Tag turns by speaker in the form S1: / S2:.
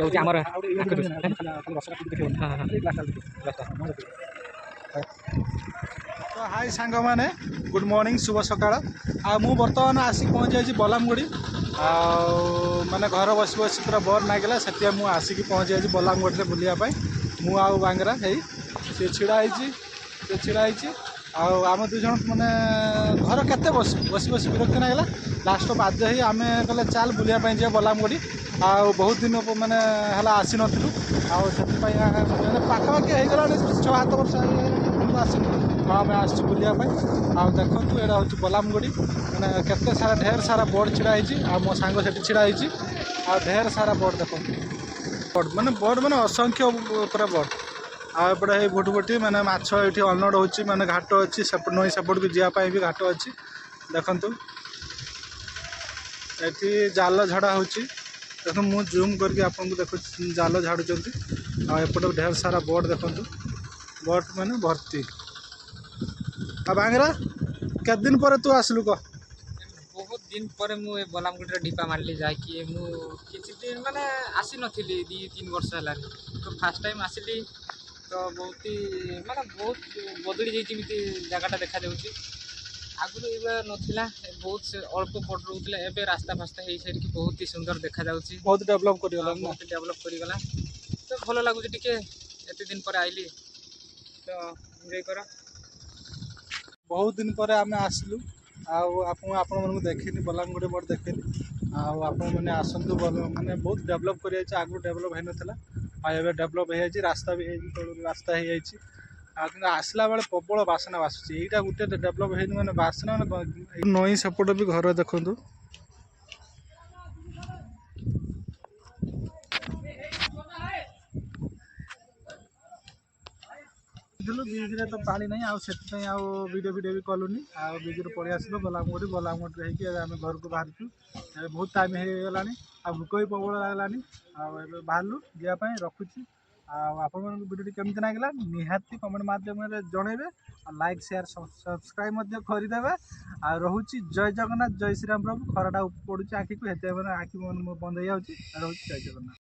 S1: ହେଉଛି ଆମର
S2: तो हाय सांग मैंने गुड मॉर्निंग शुभ सकाळ मु बर्तमान आसिक पहुँच जाइए बलामगुड़ी माने घर बस बस पूरा बोर नागिला से मुझे आसिक पहुँच जाइए बलामगुड़ी बुलायापाई मु आउ बांगरा है सी छिड़ा आम दुई जन मैंने घर केते बस बस बस विरक्ति नागला लास्ट बाध्य ही आम कले चाल बुलायापाई जाए बलामगुड़ी बहुत दिन मैंने है आसी नु मैंने पाखापाखि हो गला 6-7 वर्ष आसी आम आस बुलायापाई देखो यहाँ हूँ बलामगुड़ी मैंने केते सारा ढेर सारा बोर्ड छिड़ाई मो सांग से छिड़ाई ढेर सारा बोर्ड देखो बोर्ड मैंने असंख्य पूरा बोर्ड आपटे ये भुटभुटी मैंने माछ ये अनलोड होची मैंने घाट अच्छी नई सेपट भी जावाई भी घाट अच्छी देखु ये जाल झाड़ा होची देखो मु जूम करके आपको देखो जाल झाड़ुंट आपटे ढेर सारा बोर्ड देखो बोर्ड मैंने भर्ती बांगरा केत दिन पर तू आसलु कह
S1: बहुत दिन पर मु बलामगुड़ी ढीपा मारली जाकि किसी दिन माने आसी नथिली 2-3 वर्ष है तो फास्ट टाइम आसिली तो बहुत ही माने बहुत बदली जाइए जगटा देखा जाऊँगी आगुरी ये नाला बहुत से अल्प पट रोला एवं रास्ता फास्ता हो सारी बहुत ही सुंदर देखा जाऊँगी
S2: बहुत डेवलप कर
S1: बहुत डेवलप करगला तो भल लगुच टे एत दिन पर आइली तो एंजॉय कर
S2: बहुत दिन पर आम आसलु आपण देखनी बलामगुड़ी बोर्ड देखनी मैंने आसतु मैंने बहुत डेवलप कर आगु डेवलप हो नाला डेवलप हो रास्ता भी रास्ता हो आसला बेले प्रबल बासना बासुची यहाँ गोटे डेवलप हो मैंने बासना नई सेपट भी घर देखु बीग्रे तो पानी नहीं आउ वीडियो भी कलुनी बीग्रे पलि आसलु बलामगुड़ी होगी आम घर को बाहर बहुत टाइम हो गला भोक भी प्रबल लगलानी बाहरलु जावाई रखुची आपण वीडियो केमती लगे निहाती कमेंट माध्यम जनइबे लाइक शेयर सब्सक्राइब करदे रोची जय जगन्नाथ जय श्रीराम प्रभु खराटा पड़ू आखि को हेतु आखि बंद हो जाऊँगी रोची जय जगन्नाथ।